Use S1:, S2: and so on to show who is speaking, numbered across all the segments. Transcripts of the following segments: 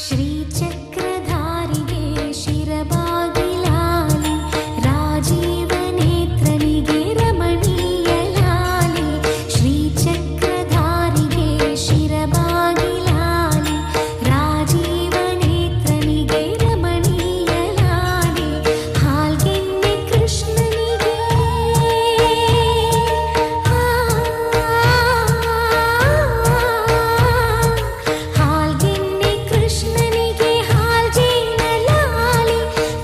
S1: ಶ್ರೀಚಕ್ರಧಾರಿಗೆ ಶಿರಬಾಗಿಲಾಲಿ ರಾಜೀವನೇತ್ರನಿಗೆ ರಮಣೀಯ ಲಾಲಿ ಶ್ರೀಚಕ್ರಧಾರಿಗೆ ಶಿರಬಾಗಿಲಾಲಿ ರಾಜೀವನೇತ್ರನಿಗೆ ರಮಣೀಯ ಲಾಲಿ ಹಾಲ್ಗೆನ್ನೆ ಕೃಷ್ಣನಿಗೆ ಹಾಲ್ಗೆನ್ನೆ ಕೃಷ್ಣನಿಗೆ ಹಾಲ್ಜೇನ ಲಾಲಿ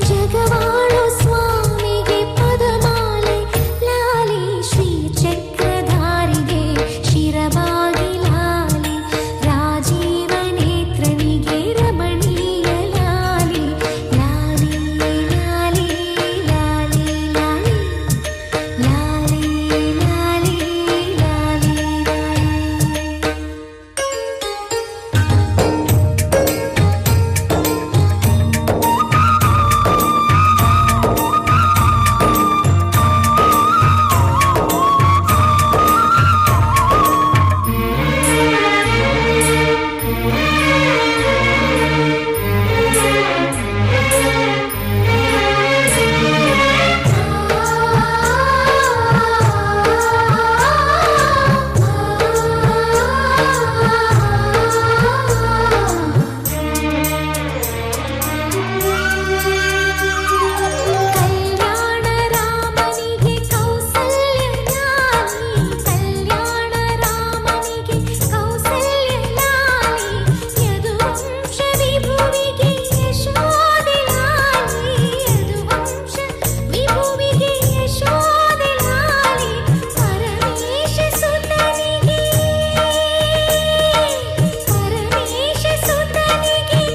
S1: ಜಗವಾಳು ಸ್ವಾಮಿಗೆ ಪದಮಾಲೆ ಲಾಲಿ ಶ್ರೀಚಕ್ರಧಾರಿಗೆ ಶಿರಬಾಗಿಲಾಲಿ ರಾಜೀವನೇತ್ರನಿಗೆ ರಮಣೀಯ ಲಾಲಿ ಲಾಲಿ ಲಾಲಿ ಲಾಲಿ ಲಾಲಿ ಲಾಲಿ ಲಾಲಿ ಲಾಲಿ ಲಾಲಿ. ಕಲ್ಯಾಣ ರಾಮನಿಗೆ ಕೌಸಲ್ಯ ಲಾಲಿ ಕಲ್ಯಾಣ ರಾಮನಿಗೆ ಕೌಸಲ್ಯ ಲಾಲಿ ಯದುವಂಶ ವಿಭುವಿಗೆ ಯಶೋದೆ ಲಾಲಿ ಯದುವಂಶ ವಿಭುವಿಗೆ ಯಶೋದೆ ಲಾಲಿ ಪರಮೇಶ ಸುತನಿಗೆ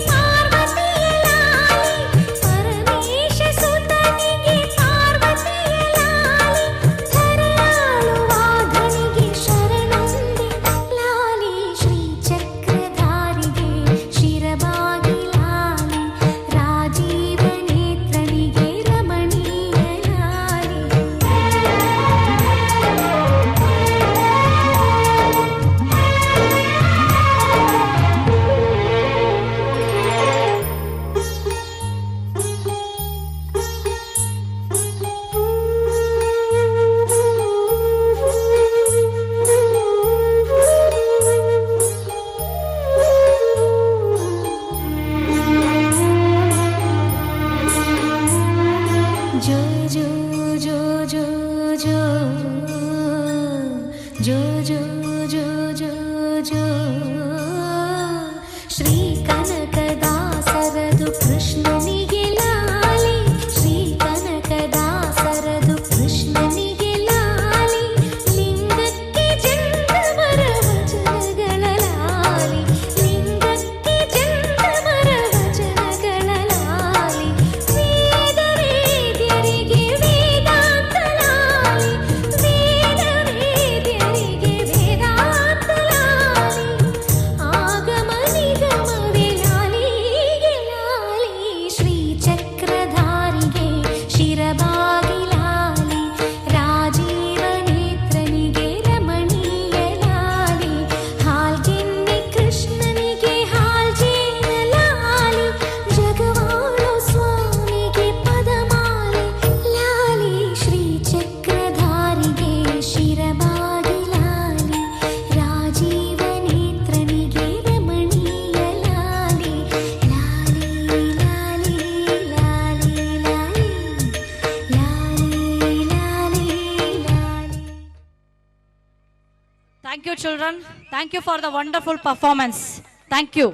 S1: ಪಾರ್ವತಿಯ ಲಾಲಿ ಪರಮೇಶ ಸುತನಿಗೆ ಪಾರ್ವತಿಯ ಲಾಲಿ ಧರೆಯಾಳುವಾಧನಿಗೆ ಶರಣೊಂದೆ ಲಾಲಿ ಶ್ರೀಚಕ್ರಧಾರಿಗೆ ಶಿರಬಾಗಿಲಾಲಿ ರಾಜೀವನೇತ್ರನಿಗೆ ರಮಣೀಯ ಲಾಲಿ. ಜೋ ಜೋ ಜೋ ಜೋ ಜೋ ಜೋ ಜೋ ಜೋ ಜೋ ಜೋ ಶ್ರೀ ಕನಕದಾಸರದು ಕೃಷ್ಣನಿಗೆ ಲಾಲಿ ಶ್ರೀ ಕನಕದಾಸರದು ಕೃಷ್ಣನಿಗೆ ಲಾಲಿ ಲಿಂಗಕ್ಕೆ ಜಂಗಮರ ವಚನಗಳ ಲಾಲಿ ಲಿಂಗಕ್ಕೆ ಜಂಗಮರ ವಚನಗಳ ಲಾಲಿ ವೇದ ವೇದ್ಯರಿಗೆ ವೇದಾಂತ ಲಾಲಿ ವೇದ ವೇದ್ಯರಿಗೆ ವೇದಾಂತ ಲಾಲಿ ಆಗಮ ನಿಗಮವೇ ಲಾಲಿಗೆ ಲಾಲಿ ಶ್ರೀಚಕ್ರಧಾರಿಗೆ ಶಿರಬಾಗಿಲಾಲಿ ರಾಜೀವನೇತ್ರನಿಗೆ ರಮಣೀಯ ಲಾಲಿ ಹಾಲ್ಗೆನ್ನೆ ಕೃಷ್ಣನಿಗೆ ಹಾಲ್ಜೇನ ಲಾಲಿ ಜಗವಾಳು ಸ್ವಾಮಿಗೆ ಪದಮಾಲೆ ಲಾಲಿ ಶ್ರೀಚಕ್ರಧಾರಿಗೆ ಶಿರಬಾಗಿಲಾಲಿ ರಾಜೀವನೇತ್ರನಿಗೆ ರಮಣೀಯ ಲಾಲಿ ಲಾಲಿ ಲಾಲಿ ಲಾಲಿ ಲಾಲಿ ಲಾಲಿ ಲಾಲಿ ಲಾಲಿ.
S2: Thank you, children. Thank you for the wonderful performance. Thank you.